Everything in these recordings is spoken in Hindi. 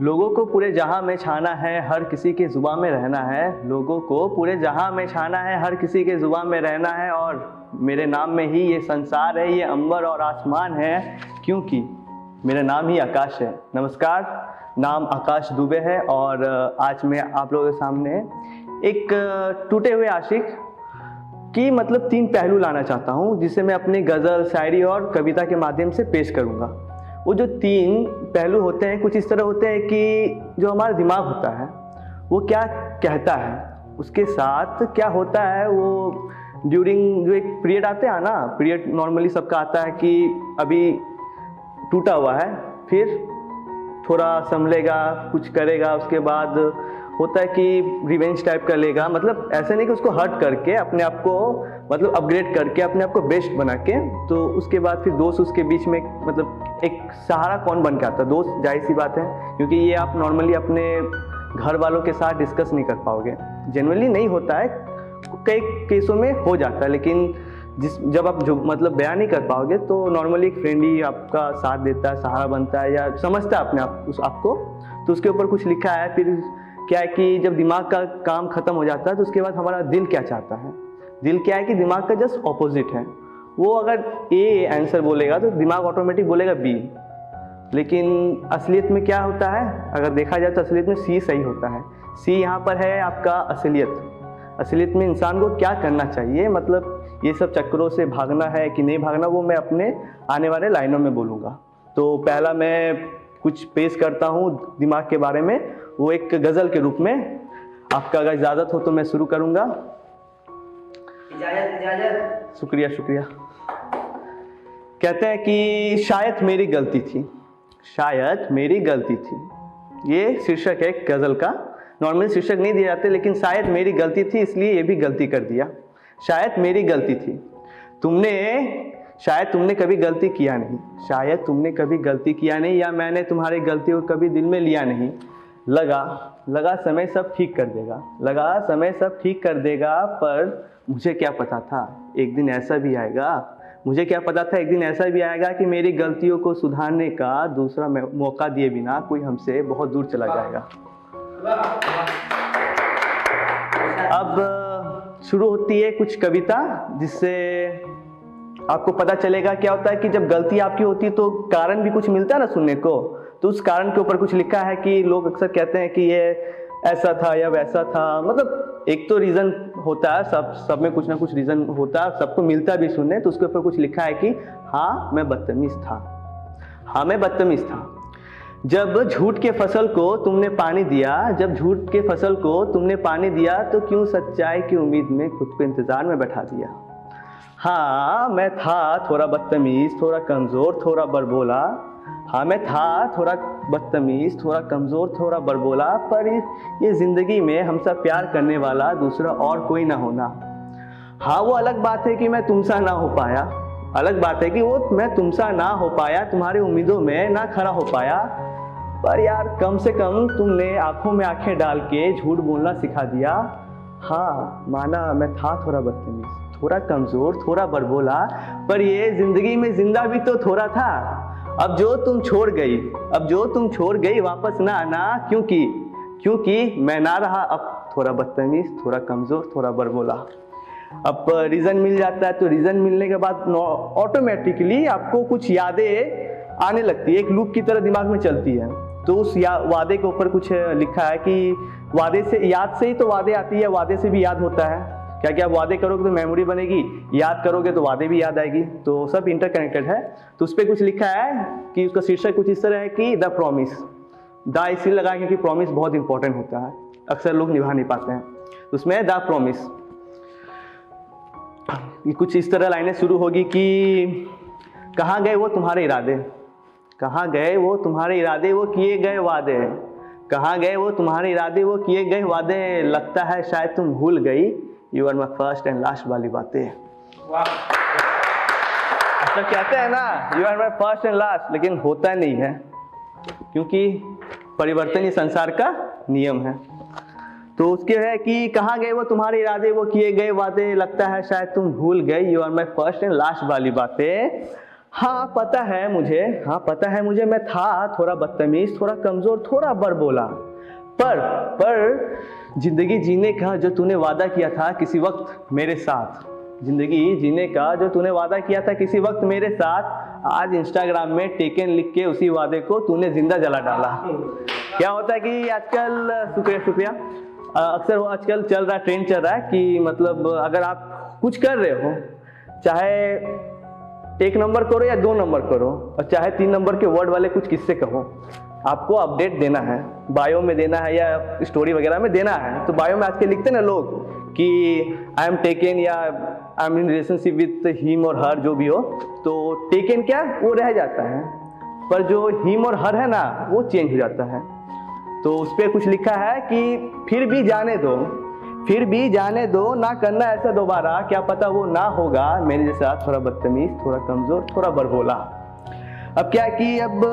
लोगों को पूरे जहां में छाना है, हर किसी के जुबान में रहना है। लोगों को पूरे जहां में छाना है, हर किसी के जुबान में रहना है। और मेरे नाम में ही ये संसार है, ये अंबर और आसमान है, क्योंकि मेरा नाम ही आकाश है। नमस्कार, नाम आकाश दुबे है और आज मैं आप लोगों के सामने एक टूटे हुए आशिक की मतलब 3 पहलू लाना चाहता हूँ, जिसे मैं अपनी गज़ल, शायरी और कविता के माध्यम से पेश करूँगा। वो जो 3 पहलू होते हैं कुछ इस तरह होते हैं कि जो हमारा दिमाग होता है वो क्या कहता है, उसके साथ क्या होता है, वो ड्यूरिंग जो एक पीरियड आते हैं ना, पीरियड नॉर्मली सबका आता है कि अभी टूटा हुआ है, फिर थोड़ा संभलेगा, कुछ करेगा, उसके बाद होता है कि रिवेंज टाइप का लेगा। मतलब ऐसे नहीं कि उसको हर्ट करके अपने आप को मतलब अपग्रेड करके अपने आप को बेस्ट बना के, तो उसके बाद फिर दोस्त उसके बीच में मतलब एक सहारा कौन बन के आता है? दोस्त, जाहिर सी बात है, क्योंकि ये आप नॉर्मली अपने घर वालों के साथ डिस्कस नहीं कर पाओगे। जनरली नहीं होता है, कई केसों में हो जाता है, लेकिन जब आप जो मतलब बयान नहीं कर पाओगे तो नॉर्मली एक फ्रेंड ही आपका साथ देता है, सहारा बनता है या समझता है अपने आप उस आपको। तो उसके ऊपर कुछ लिखा है। फिर क्या है कि जब दिमाग का काम खत्म हो जाता है तो उसके बाद हमारा दिल क्या चाहता है? दिल क्या है कि दिमाग का जस्ट ऑपोजिट है। वो अगर ए आंसर बोलेगा तो दिमाग ऑटोमेटिक बोलेगा बी, लेकिन असलियत में क्या होता है? अगर देखा जाए तो असलियत में सी सही होता है। सी यहाँ पर है आपका असलियत। असलियत में इंसान को क्या करना चाहिए, मतलब ये सब चक्करों से भागना है कि नहीं भागना, वो मैं अपने आने वाले लाइनों में बोलूँगा। तो पहला मैं कुछ पेश करता हूँ दिमाग के बारे में, वो एक गज़ल के रूप में। आपका अगर इजाज़त हो तो मैं शुरू करूँगा। इजाज़त। शुक्रिया शुक्रिया। कहते हैं कि शायद मेरी गलती थी, शायद मेरी गलती थी। ये शीर्षक है गज़ल का। नॉर्मली शीर्षक नहीं दिए जाते, लेकिन शायद मेरी गलती थी इसलिए ये भी गलती कर दिया। शायद मेरी गलती थी, शायद तुमने कभी गलती किया नहीं, शायद तुमने कभी गलती किया नहीं, या मैंने तुम्हारी गलतियों को कभी दिल में लिया नहीं। लगा समय सब ठीक कर देगा, लगा समय सब ठीक कर देगा, पर मुझे क्या पता था एक दिन ऐसा भी आएगा, मुझे क्या पता था एक दिन ऐसा भी आएगा कि मेरी गलतियों को सुधारने का दूसरा मौका दिए बिना कोई हमसे बहुत दूर चला जाएगा। अब शुरू होती है कुछ कविता, जिससे आपको पता चलेगा क्या होता है कि जब गलती आपकी होती है तो कारण भी कुछ मिलता है ना सुनने को। तो उस कारण के ऊपर कुछ लिखा है कि लोग अक्सर कहते हैं कि ये ऐसा था या वैसा था। मतलब एक तो रीज़न होता है, सब में कुछ ना कुछ रीज़न होता है, सबको मिलता भी सुनने। तो उसके ऊपर कुछ लिखा है कि हाँ मैं बदतमीज़ था, हाँ मैं बदतमीज़ था। जब झूठ के फसल को तुमने पानी दिया, जब झूठ के फसल को तुमने पानी दिया, तो क्यों सच्चाई की उम्मीद में खुद को इंतज़ार में बैठा दिया। हाँ मैं था थोड़ा बदतमीज़, थोड़ा कमज़ोर, थोड़ा बड़बोला। हाँ मैं था थोड़ा बदतमीज़, थोड़ा कमज़ोर, थोड़ा बड़बोला, पर ये ज़िंदगी में हमसे प्यार करने वाला दूसरा और कोई ना होना। हाँ वो अलग बात है कि मैं तुमसा ना हो पाया, अलग बात है कि वो मैं तुमसा ना हो पाया, तुम्हारी उम्मीदों में ना खड़ा हो पाया। पर यार कम से कम तुमने आंखों में आंखें डाल के झूठ बोलना सिखा दिया। हाँ माना मैं था थोड़ा बदतमीज़, थोड़ा कमज़ोर, थोड़ा बड़बोला, पर ये ज़िंदगी में जिंदा भी तो थोड़ा था। अब जो तुम छोड़ गई वापस ना आना, क्योंकि मैं ना रहा अब थोड़ा बदतमीज़, थोड़ा कमज़ोर, थोड़ा बड़बोला। अब रीज़न मिल जाता है, तो रीज़न मिलने के बाद ऑटोमेटिकली आपको कुछ यादें आने लगती है, एक लूप की तरह दिमाग में चलती है। तो उस वादे के ऊपर कुछ लिखा है कि वादे से, याद से ही तो वादे आती है, वादे से भी याद होता है। क्या क्या आप वादे करोगे तो मेमोरी बनेगी, याद करोगे तो वादे भी याद आएगी, तो सब इंटरकनेक्टेड है। तो उस पर कुछ लिखा है कि उसका शीर्षक कुछ इस तरह है कि द प्रॉमिस। द इसलिए लगा क्योंकि प्रॉमिस बहुत इंपॉर्टेंट होता है, अक्सर लोग निभा नहीं पाते हैं। तो उसमें द प्रॉमिस कुछ इस तरह लाइनें शुरू होगी कि कहाँ गए वो तुम्हारे इरादे, कहाँ गए वो तुम्हारे इरादे, वो किए गए वादे, कहाँ गए वो तुम्हारे इरादे, वो किए गए वादे, लगता है शायद तुम भूल गई, you are my first and last वाली बातें। तो कहते हैं ना you are my first and last, लेकिन होता नहीं है, क्योंकि परिवर्तन ही संसार का नियम है। तो उसके है कि कहाँ गए वो तुम्हारे इरादे, वो किए गए वादे, लगता है शायद तुम भूल गए, you are my first and last वाली बातें। हाँ पता है मुझे मैं था थोड़ा बदतमीज, थोड़ा कमजोर, थोड़ा बड़बोला, पर जिंदगी जीने का जो तूने वादा किया था किसी वक्त मेरे साथ, जिंदगी जीने का जो तूने वादा किया था किसी वक्त मेरे साथ, आज इंस्टाग्राम में टेकन लिख के उसी वादे को तूने जिंदा जला डाला। क्या होता है कि आजकल शुक्रिया अक्सर आजकल चल रहा ट्रेंड चल रहा है कि मतलब अगर आप कुछ कर रहे हो, चाहे 1 नंबर करो या 2 नंबर करो, और चाहे 3 नंबर के वर्ड वाले कुछ किस्से कहो, आपको अपडेट देना है, बायो में देना है या स्टोरी वगैरह में देना है। तो बायो में आज के लिखते ना लोग कि आई एम टेकन या I am in relationship with him और हर, जो भी हो, तो टेकन क्या वो रह जाता है, पर जो हिम और हर है ना वो चेंज हो जाता है। तो उस पर कुछ लिखा है कि फिर भी जाने दो ना करना ऐसा दोबारा, क्या पता वो ना होगा मेरे जैसा थोड़ा बदतमीज, थोड़ा कमजोर, थोड़ा बड़बोला। अब क्या कि अब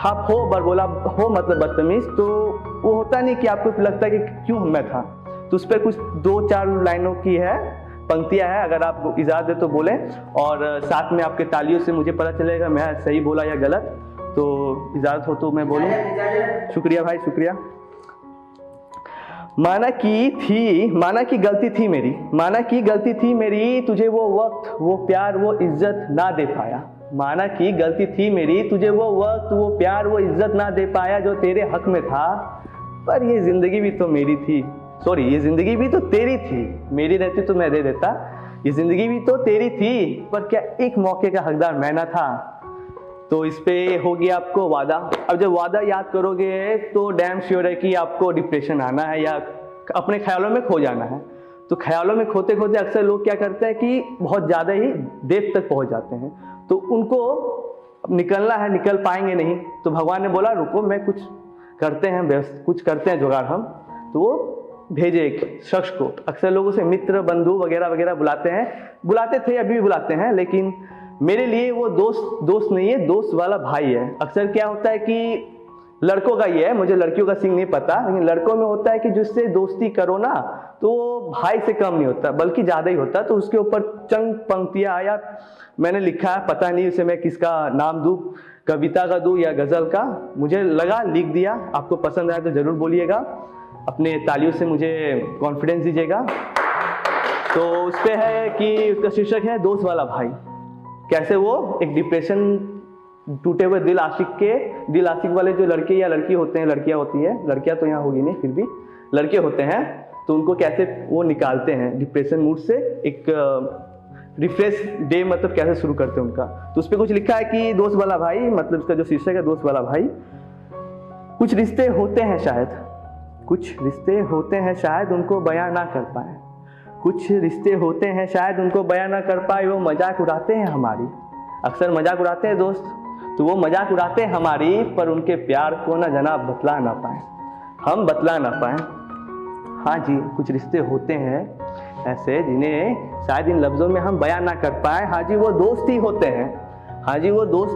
आप हो बड़बोला हो मतलब बदतमीज, तो वो होता नहीं कि आपको लगता है कि क्यों मैं था। तो उस पर कुछ 2-4 लाइनों की है, पंक्तियां है, अगर आप इजाजत दे तो बोले, और साथ में आपके तालियों से मुझे पता चलेगा मैं सही बोला या गलत। तो इजाजत हो तो मैं बोलूं? शुक्रिया भाई, शुक्रिया। माना की गलती थी मेरी, तुझे वो वक्त, वो प्यार, वो इज्जत ना दे पाया। माना की गलती थी मेरी, तुझे वो वक्त, वो प्यार, वो इज्जत ना दे पाया जो तेरे हक में था। पर ये जिंदगी भी तो मेरी थी, ये जिंदगी भी तो तेरी थी, मेरी रहती तो मैं दे देता। ये जिंदगी भी तो तेरी थी, पर क्या एक मौके का हकदार मैं ना था। तो इस पे हो गया आपको वादा। अब जब वादा याद करोगे तो डैम श्योर है कि आपको डिप्रेशन आना है या अपने ख्यालों में खो जाना है। तो ख्यालों में खोते खोते अक्सर लोग क्या करते हैं कि बहुत ज़्यादा ही देर तक पहुंच जाते हैं। तो उनको निकलना है, निकल पाएंगे नहीं। तो भगवान ने बोला रुको, मैं कुछ करते हैं जुगाड़ हम। तो वो भेजे एक शख्स को। अक्सर लोग उसे मित्र, बंधु वगैरह वगैरह बुलाते थे, अभी भी बुलाते हैं, लेकिन मेरे लिए वो दोस्त नहीं है, दोस्त वाला भाई है। अक्सर क्या होता है कि लड़कों का ये है, मुझे लड़कियों का सीन नहीं पता, लेकिन लड़कों में होता है कि जिससे दोस्ती करो ना तो भाई से कम नहीं होता बल्कि ज़्यादा ही होता। तो उसके ऊपर चंद पंक्तियाँ या मैंने लिखा है, पता नहीं उसे मैं किसका नाम दूँ, कविता का दूँ या गज़ल का, मुझे लगा लिख दिया। आपको पसंद आया तो ज़रूर बोलिएगा, अपने तालियों से मुझे कॉन्फिडेंस दीजिएगा। तो उस पर है कि उसका शीर्षक है दोस्त वाला भाई। कैसे वो एक डिप्रेशन, टूटे हुए दिल आशिक वाले जो लड़के या लड़की होते हैं, लड़कियां होती है, लड़कियां तो यहाँ होगी नहीं, फिर भी लड़के होते हैं, तो उनको कैसे वो निकालते हैं डिप्रेशन मूड से, एक रिफ्रेश डे मतलब कैसे शुरू करते हैं उनका। तो उस पर कुछ लिखा है कि दोस्त वाला भाई, मतलब इसका जो शीर्षक है दोस्त वाला भाई। कुछ रिश्ते होते हैं शायद उनको बयां ना कर पाए, कुछ रिश्ते होते हैं शायद उनको बयां ना कर पाए, वो मजाक उड़ाते हैं हमारी। अक्सर मजाक उड़ाते हैं दोस्त, तो वो मजाक उड़ाते हैं हमारी, पर उनके प्यार को ना जनाब बतला ना पाए, हम बतला ना पाए। हाँ जी, कुछ रिश्ते होते हैं ऐसे जिन्हें शायद इन लफ्ज़ों में हम बयां ना कर पाए। हाँ जी, वो दोस्त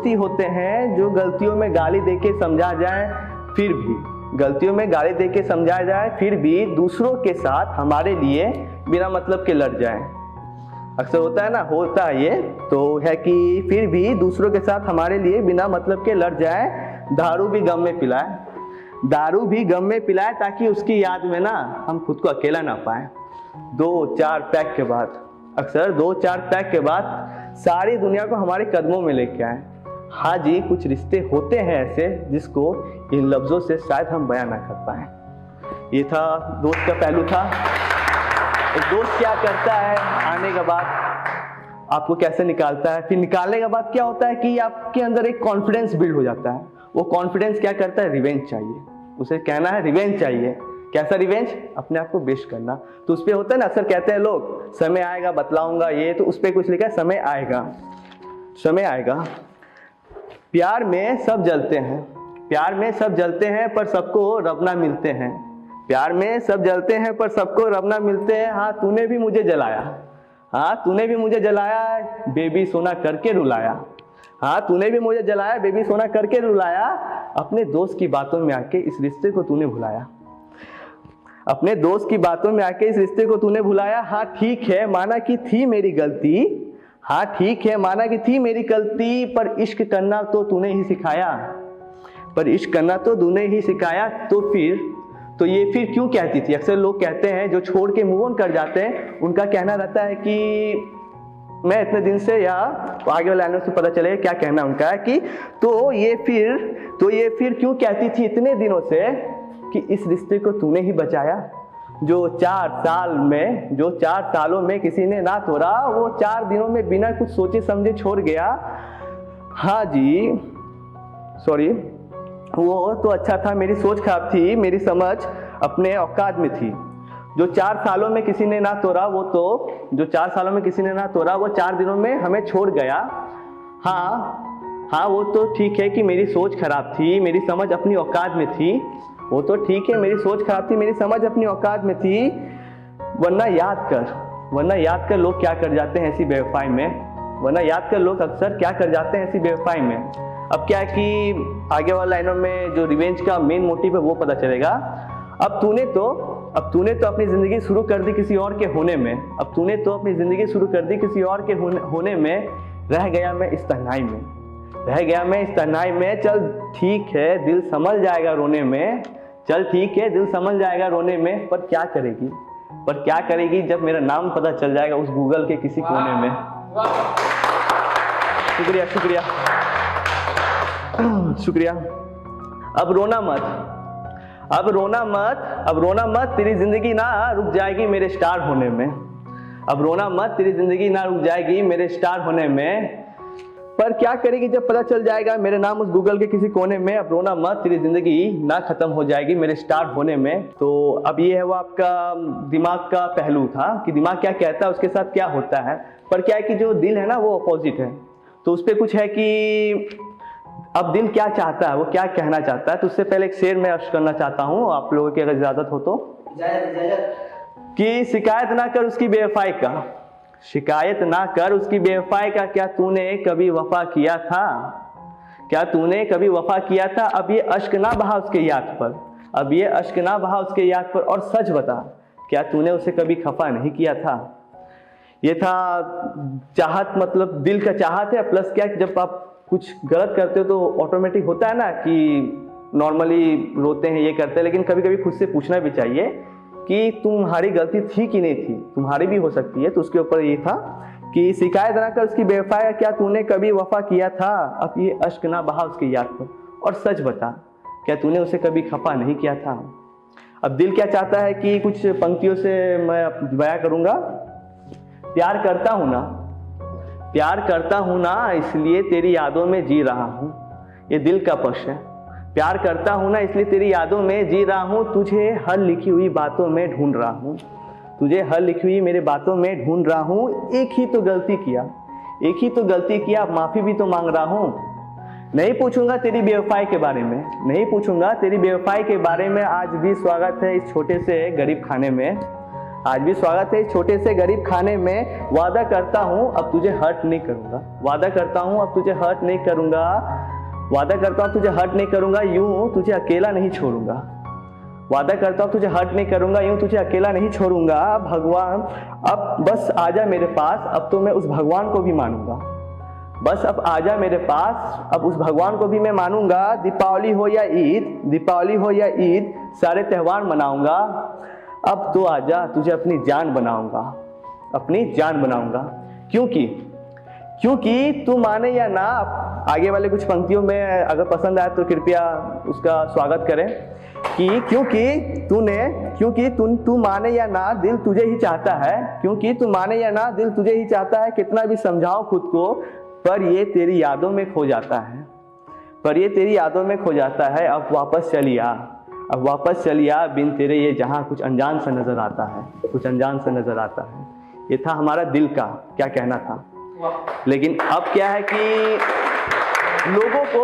ही होते हैं जो गलतियों में गाली देके समझा जाए, फिर भी दूसरों के साथ हमारे लिए बिना मतलब के लड़ जाए। अक्सर होता है ना, होता है ये, तो है कि फिर भी दूसरों के साथ हमारे लिए बिना मतलब के लड़ जाए। दारू भी गम में पिलाए ताकि उसकी याद में ना हम खुद को अकेला ना पाए। 2-4 पैक के बाद, अक्सर 2-4 पैक के बाद सारी दुनिया को हमारे कदमों में लेके आए। हाँ जी, कुछ रिश्ते होते हैं ऐसे जिसको इन लफ्ज़ों से शायद हम बयां ना कर पाए। ये था दोस्त का पहलू था। एक दोस्त क्या करता है, आने के बाद आपको कैसे निकालता है, फिर निकालने के बाद क्या होता है कि आपके अंदर एक कॉन्फिडेंस बिल्ड हो जाता है। वो कॉन्फिडेंस क्या करता है, रिवेंज चाहिए, उसे कहना है रिवेंज चाहिए। कैसा रिवेंज, अपने आप को बेस्ट करना। तो उस पर होता है ना, अक्सर कहते हैं लोग समय आएगा बतलाऊंगा ये, तो उस पर कुछ लिखा है समय आएगा। प्यार में सब जलते हैं पर सबको रब ना मिलते हैं। हाँ, तूने भी मुझे जलाया, हाँ तूने भी मुझे जलाया बेबी सोना करके रुलाया, हाँ तूने भी मुझे जलाया बेबी सोना करके रुलाया, अपने दोस्त की बातों में आके इस रिश्ते को तूने भुलाया, अपने दोस्त की बातों में आके इस रिश्ते को तूने भुलाया। हाँ ठीक है माना कि थी मेरी गलती, हाँ ठीक है माना कि थी मेरी गलती, पर इश्क करना तो तूने ही सिखाया, पर इश्क करना तो तूने ही सिखाया। तो ये फिर क्यों कहती थी? अक्सर लोग कहते हैं जो छोड़ के मूव ऑन कर जाते हैं, उनका कहना रहता है कि मैं इतने दिन से, या आगे वाले लाइनों से पता चलेगा क्या कहना उनका है कि तो ये फिर क्यों कहती थी इतने दिनों से कि इस रिश्ते को तूने ही बचाया, जो 4 सालों में किसी ने ना तोड़ा, वो 4 दिनों में बिना कुछ सोचे समझे छोड़ गया। हाँ जी सॉरी, वो तो अच्छा था, मेरी सोच खराब थी, मेरी समझ अपने औकात में थी, जो 4 सालों में किसी ने ना तोड़ा जो 4 सालों में किसी ने ना तोड़ा, वो 4 दिनों में हमें छोड़ गया। हाँ वो तो ठीक है कि मेरी सोच खराब थी, मेरी समझ अपनी औकात में थी, वो तो ठीक है मेरी सोच खराब थी, मेरी समझ अपनी औकात में थी, वरना याद कर लोग क्या कर जाते हैं ऐसी बेवफाई में, वरना याद कर लोग अक्सर क्या कर जाते हैं ऐसी बेवफाई में। अब क्या है कि आगे वाले लाइनों में जो रिवेंज का मेन मोटिव है वो पता चलेगा। अब तूने तो अपनी जिंदगी शुरू कर दी किसी और के होने में, अब तूने तो अपनी जिंदगी शुरू कर दी किसी और के होने में, रह गया मैं इस तन्हाई में, चल ठीक है दिल संभल जाएगा रोने में, चल ठीक है दिल संभल जाएगा रोने में, पर क्या करेगी जब मेरा नाम पता चल जाएगा उस गूगल के किसी कोने में। शुक्रिया। अब रोना मत तेरी जिंदगी ना रुक जाएगी मेरे स्टार होने में, अब रोना मत तेरी जिंदगी ना रुक जाएगी मेरे स्टार होने में, पर क्या करेगी जब पता चल जाएगा मेरे नाम उस गूगल के किसी कोने में, अब रोना मत तेरी जिंदगी ना खत्म हो जाएगी मेरे स्टार होने में। तो अब ये है वो आपका दिमाग का पहलू था कि दिमाग क्या कहता है उसके साथ क्या होता है, पर क्या है कि जो दिल है ना वो अपोजिट है, तो उस पर कुछ है कि अब दिल क्या चाहता है, वो क्या कहना चाहता है। तो उससे पहले एक शेर मैं अर्ज करना चाहता हूँ आप लोगों की अगर इजाजत हो तो, कि शिकायत ना कर उसकी बेवफाई का, क्या तूने कभी वफा किया था, अब ये अश्क ना बहा उसके याद पर, और सच बता क्या तूने उसे कभी खफा नहीं किया था। ये था चाहत, मतलब दिल का चाहत है, प्लस क्या जब आप कुछ गलत करते हो तो ऑटोमेटिक होता है ना कि नॉर्मली रोते हैं ये करते हैं, लेकिन कभी कभी खुद से पूछना भी चाहिए कि तुम्हारी गलती थी कि नहीं थी, तुम्हारी भी हो सकती है। तो उसके ऊपर ये था कि शिकायत ना कर उसकी बेवफाई, क्या तूने कभी वफा किया था, अब ये अश्क ना बहा उसके याद पर, और सच बता क्या तूने उसे कभी खफा नहीं किया था। अब दिल क्या चाहता है कि कुछ पंक्तियों से मैं बयां करूंगा। प्यार करता हूं ना इसलिए तेरी यादों में जी रहा हूं, ये दिल का पक्ष है। प्यार करता हूं ना इसलिए तेरी यादों में जी रहा हूं, तुझे हर लिखी हुई बातों में ढूंढ रहा हूं, तुझे हर लिखी हुई मेरे बातों में ढूंढ रहा हूं। एक ही तो गलती किया, माफी भी तो मांग रहा हूं। नहीं पूछूंगा तेरी बेवफाई के बारे में, आज भी स्वागत है इस छोटे से गरीब खाने में, वादा करता हूं अब तुझे हर्ट नहीं करूंगा, यूं तुझे अकेला नहीं छोड़ूंगा, भगवान अब बस आजा मेरे पास, अब तो मैं उस भगवान को भी मानूंगा, अब उस भगवान को भी मैं मानूंगा। दीपावली हो या ईद सारे त्योहार मनाऊंगा, अब तो आजा तुझे अपनी जान बनाऊंगा, क्योंकि तू माने या ना। आगे वाले कुछ पंक्तियों में अगर पसंद आए तो कृपया उसका स्वागत करें कि क्योंकि तू माने या ना दिल तुझे ही चाहता है, कितना भी समझाओ खुद को, पर ये तेरी यादों में खो जाता है, अब वापस चलिया बिन तेरे ये जहां कुछ अनजान सा नजर आता है। ये था हमारा दिल का क्या कहना था। लेकिन अब क्या है कि लोगों को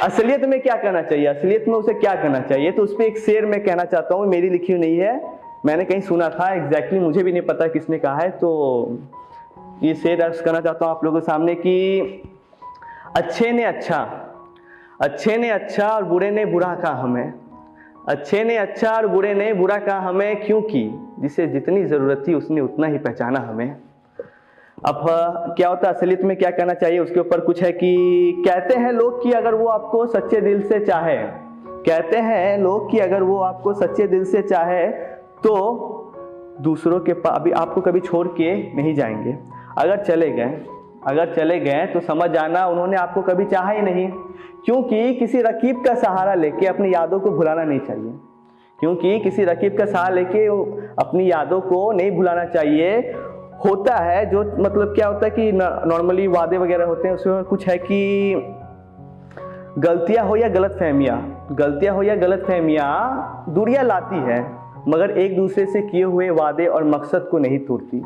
असलियत में क्या करना चाहिए, असलियत में उसे क्या करना चाहिए, तो उस पर एक शेर मैं कहना चाहता हूँ, मेरी लिखी हुई नहीं है, मैंने कहीं सुना था, एग्जैक्टली मुझे भी नहीं पता किसने कहा है। तो ये शेर अर्ज करना चाहता हूँ आप लोगों के सामने कि अच्छे ने अच्छा और बुरे ने बुरा कहा हमें, अच्छे ने अच्छा और बुरे ने बुरा कहा हमें, क्योंकि जिसे जितनी ज़रूरत थी उसने उतना ही पहचाना हमें। अब क्या होता है असलियत में क्या करना चाहिए, उसके ऊपर कुछ है कि कहते हैं लोग कि अगर वो आपको सच्चे दिल से चाहे, कहते हैं लोग कि अगर वो आपको सच्चे दिल से चाहे तो दूसरों के पास भी आपको कभी छोड़ के नहीं जाएंगे। अगर चले गए तो समझ जाना उन्होंने आपको कभी चाहा ही नहीं, क्योंकि किसी रकीब का सहारा लेके अपनी यादों को भुलाना नहीं चाहिए, क्योंकि किसी रकीब का सहारा लेके अपनी यादों को नहीं भुलाना चाहिए। होता है जो मतलब क्या होता है कि नॉर्मली वादे वगैरह होते हैं, उसमें कुछ है कि गलतियां हो या गलतफहमियां दूरियां लाती है, मगर एक दूसरे से किए हुए वादे और मकसद को नहीं तोड़ती।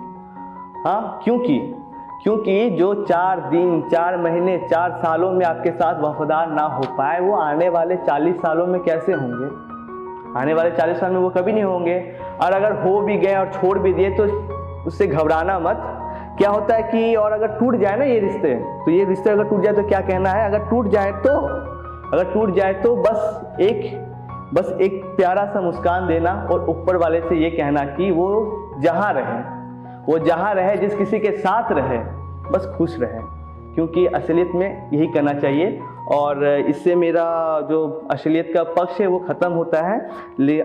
हाँ, क्योंकि जो 4 दिन 4 महीने 4 सालों में आपके साथ वफादार ना हो पाए, वो आने वाले 40 सालों में कैसे होंगे? आने वाले 40 साल में वो कभी नहीं होंगे। और अगर हो भी गए और छोड़ भी दिए तो उससे घबराना मत। क्या होता है कि और अगर टूट जाए ना ये रिश्ते, तो ये रिश्ते अगर टूट जाए तो क्या कहना है, अगर टूट जाए तो बस एक प्यारा सा मुस्कान देना और ऊपर वाले से ये कहना कि वो जहाँ रहे जिस किसी के साथ रहे बस खुश रहे, क्योंकि असलियत में यही करना चाहिए। और इससे मेरा जो असलियत का पक्ष है वो ख़त्म होता है।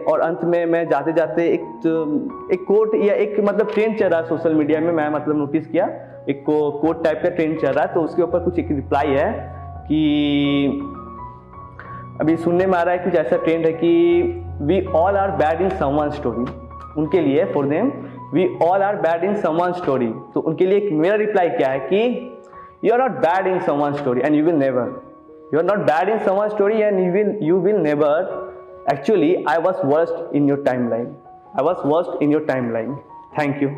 और अंत में मैं जाते जाते एक कोट या एक मतलब ट्रेंड चल रहा है सोशल मीडिया में, मैं मतलब नोटिस किया एक कोट टाइप का ट्रेंड चल रहा है, तो उसके ऊपर कुछ एक रिप्लाई है कि अभी सुनने में आ रहा है कुछ ऐसा ट्रेंड है कि we all are bad in someone story. उनके लिए for them we all are bad in someone story. तो उनके लिए मेरा रिप्लाई क्या है कि you are not bad in someone story and you will never, you are not bad in someone's story and you will never. Actually I was worst in your timeline. Thank you.